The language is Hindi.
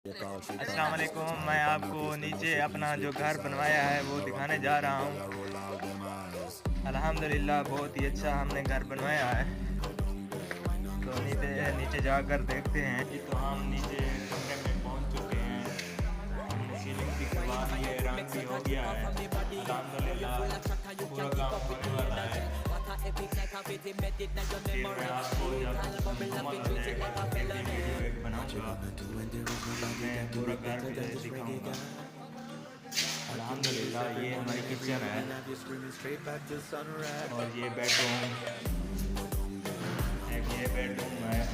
अस्सलाम वालेकुम। मैं आपको नीचे अपना जो घर बनवाया है वो दिखाने जा रहा हूँ। अल्हम्दुलिल्लाह बहुत ही अच्छा हमने घर बनवाया है। तो नीचे नीचे जाकर देखते हैं। तो हम नीचे कमरे में पहुँच चुके हैं। हमने सीलिंग भी करवा ली है, रंग भी हो गया है। अल्हम्दुलिल्लाह पूरा काम होने वाला है। फिर मैं आपको जब मुकम्मल हो जाएगा तो फिर भी वीडियो एक बनाऊँगा, मैं पूरा घर दिखाऊँगा। अल्हम्दुलिल्लाह ये हमारी किचन है और ये बेडरूम, एक ये बेडरूम है।